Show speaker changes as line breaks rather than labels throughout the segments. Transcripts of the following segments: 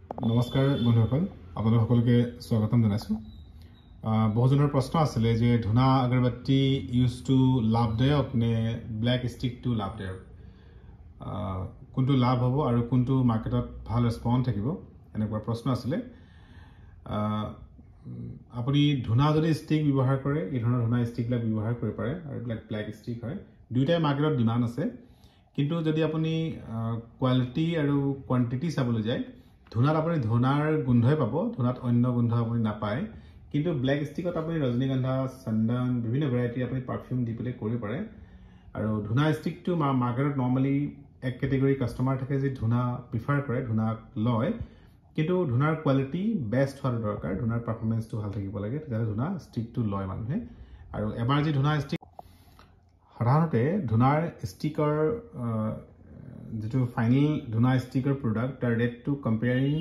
নমস্কাৰ বন্ধুসকল, আপোনালোক সকলোকে স্বাগতম জনাইছো। বহুজনৰ প্ৰশ্ন আছিলে যে ধুনা আগৰবাতি ইউজটো লাভদায়ক নে ব্লেক ষ্টিকটো লাভদায়ক, কোনটো লাভ হ'ব আৰু কোনটো মাৰ্কেটত ভাল ৰেছপন্স থাকিব, এনেকুৱা প্ৰশ্ন আছিলে। আপুনি ধুনা যদি ষ্টিক ব্যৱহাৰ কৰে, এই ধৰণৰ ধুনা ষ্টিকবিলাক ব্যৱহাৰ কৰিব পাৰে, আৰু এইবিলাক ব্লেক ষ্টিক হয়। দুইটাই মাৰ্কেটত ডিমাণ্ড আছে, কিন্তু যদি আপুনি কোৱালিটি আৰু কোৱান্টিটি চাবলৈ যায়, ধুনাত আপুনি ধুনাৰ গোন্ধই পাব, ধুনাত অন্য গোন্ধ আপুনি নাপায়। কিন্তু ব্লেক ষ্টিকত আপুনি ৰজনীগন্ধা, চন্দন, বিভিন্ন ভেৰাইটিৰ আপুনি পাৰফিউম দি পেলাই কৰিব পাৰে। আৰু ধুনা ষ্টিকটো মাৰ্কেটত নৰ্মেলি এক কেটেগৰী কাষ্টমাৰ থাকে যি ধুনা প্ৰিফাৰ কৰে, ধুনাক লয়। কিন্তু ধুনাৰ কোৱালিটি বেষ্ট হোৱাটো দৰকাৰ, ধুনাৰ পাৰফৰ্মেঞ্চটো ভাল থাকিব লাগে, তেতিয়াহ'লে ধুনা ষ্টিকটো লয় মানুহে। আৰু এবাৰ যি ধুনা ষ্টিক, সাধাৰণতে ধুনাৰ ষ্টিকৰ যিটো ফাইনেল ধুনা ষ্টিকৰ প্ৰডাক্ট, তাৰ ৰেটটো কম্পেয়াৰিং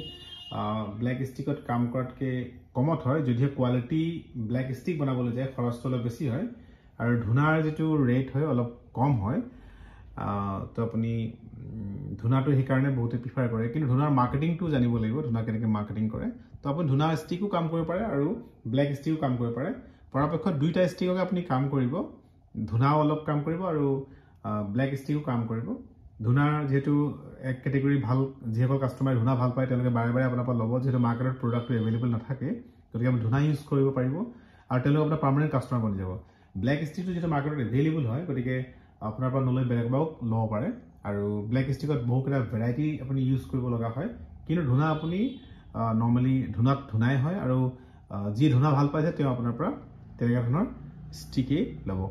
ব্লেক ষ্টিকত কাম কৰাতকৈ কমত হয়। যদিহে কোৱালিটি ব্লেক ষ্টিক বনাবলৈ যায় খৰচটো অলপ বেছি হয়, আৰু ধুনাৰ যিটো ৰেট হয় অলপ কম হয়। তো আপুনি ধুনাটো সেইকাৰণে বহুতে প্ৰিফাৰ কৰে। কিন্তু ধুনাৰ মাৰ্কেটিংটো জানিব লাগিব, ধুনা কেনেকৈ মাৰ্কেটিং কৰে। তো আপুনি ধুনা ষ্টিকো কাম কৰিব পাৰে আৰু ব্লেক ষ্টিকো কাম কৰিব পাৰে। পৰাপক্ষত দুইটা ষ্টিককে আপুনি কাম কৰিব, ধুনাও অলপ কাম কৰিব আৰু ব্লেক ষ্টিকো কাম কৰিব। ধুনাৰ যিহেতু এক কেটেগৰী ভাল, যিসকল কাষ্টমাৰে ধুনা ভাল পায় তেওঁলোকে বাৰে বাৰে আপোনাৰ পৰা ল'ব, যিহেতু মাৰ্কেটত প্ৰডাক্টটো এভেইলেবল নাথাকে, গতিকে আপুনি ধুনা ইউজ কৰিব পাৰিব আৰু তেওঁলোকে আপোনাৰ পাৰ্মানেণ্ট কাষ্টমাৰ বনি যাব। ব্লেক ষ্টিকটো যিহেতু মাৰ্কেটত এভেইলেবল হয়, গতিকে আপোনাৰ পৰা নলৈ বেলেগ বাৰু ল'ব পাৰে। আৰু ব্লেক ষ্টিকত বহুকেইটা ভেৰাইটি আপুনি ইউজ কৰিব লগা হয়, কিন্তু ধুনা আপুনি নৰ্মেলি ধুনাই হয়। আৰু যি ধুনা ভাল পাইছে তেওঁ আপোনাৰ পৰা তেনেকুৱা ধৰণৰ ষ্টিকেই ল'ব।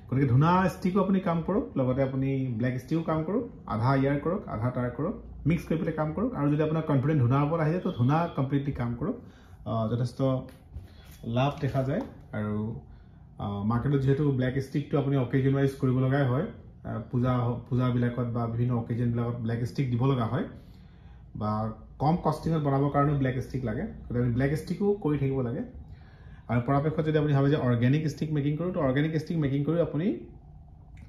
গতিকে ধুনা ষ্টিকো আপুনি কাম কৰক, লগতে আপুনি ব্লেক ষ্টিকো কাম কৰক, আধা ইয়াৰ কৰক আধা তাৰ কৰক, মিক্স কৰি পেলাই কাম কৰক। আৰু যদি আপোনাৰ কনফিডেণ্ট ধুনাৰ ওপৰত আহি যায়, তো ধুনা কমপ্লিটলি কাম কৰক, যথেষ্ট লাভ দেখা যায়। আৰু মাৰ্কেটত যিহেতু ব্লেক ষ্টিকটো আপুনি অকেজন ৱাইজ কৰিব লগাই হয়, পূজাবিলাকত বা বিভিন্ন অকেজনবিলাকত ব্লেক ষ্টিক দিব লগা হয়, বা কম কষ্টিঙত বনাবৰ কাৰণেও ব্লেক ষ্টিক লাগে, গতিকে আপুনি ব্লেক ষ্টিকো কৰি থাকিব লাগে। আৰু পৰাপক্ষত যদি আপুনি ভাবে যে অৰ্গেনিক ষ্টিক মেকিং কৰোঁ, তো অৰ্গেনিক ষ্টিক মেকিং কৰি আপুনি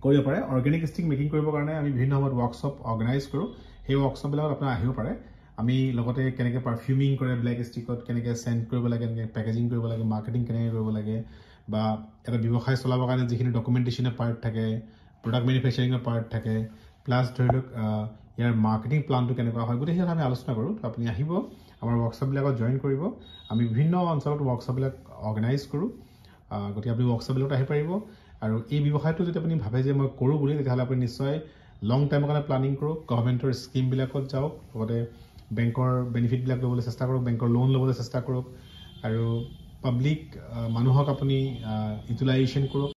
কৰিব পাৰে। অৰ্গেনিক ষ্টিক মেকিং কৰিবৰ কাৰণে আমি বিভিন্ন সময়ত ৱৰ্কশ্বপ অৰ্গেনাইজ কৰোঁ, সেই ৱৰ্কশ্বপবিলাকত আপোনাৰ আহিব পাৰে। আমি লগতে কেনেকৈ পাৰফিউমিং কৰে ব্লেক ষ্টিকত, কেনেকৈ চেণ্ট কৰিব লাগে, কেনেকৈ পেকেজিং কৰিব লাগে, মাৰ্কেটিং কেনেকৈ কৰিব লাগে, বা এটা ব্যৱসায় চলাবৰ কাৰণে যিখিনি ডকুমেণ্টেশ্যনৰ পাৰ্ট থাকে, প্ৰডাক্ট মেনুফেকচাৰিঙৰ পাৰ্ট থাকে, প্লাছ ধৰি লওক ইয়াৰ মাৰ্কেটিং প্লানটো কেনেকুৱা হয়, গোটেইখিনি আমি আলোচনা কৰোঁ। তো আপুনি আহিব, আমাৰ ৱৰ্কশ্বপবিলাকত জইন কৰিব। আমি বিভিন্ন অঞ্চলত ৱৰ্কশ্বপবিলাক অৰ্গেনাইজ কৰোঁ, গতিকে আপুনি ৱৰ্কশ্বপবিলাকত আহি পাৰিব। আৰু এই ব্যৱসায়টো যদি আপুনি ভাবে যে মই কৰোঁ বুলি, তেতিয়াহ'লে আপুনি নিশ্চয় লং টাইমৰ কাৰণে প্লানিং কৰক, গভৰ্ণমেণ্টৰ স্কিমবিলাকত যাওক, লগতে বেংকৰ বেনিফিটবিলাক ল'বলৈ চেষ্টা কৰক, বেংকৰ লোন ল'বলৈ চেষ্টা কৰক, আৰু পাব্লিক মানুহক আপুনি ইউটিলাইজেশ্যন কৰক,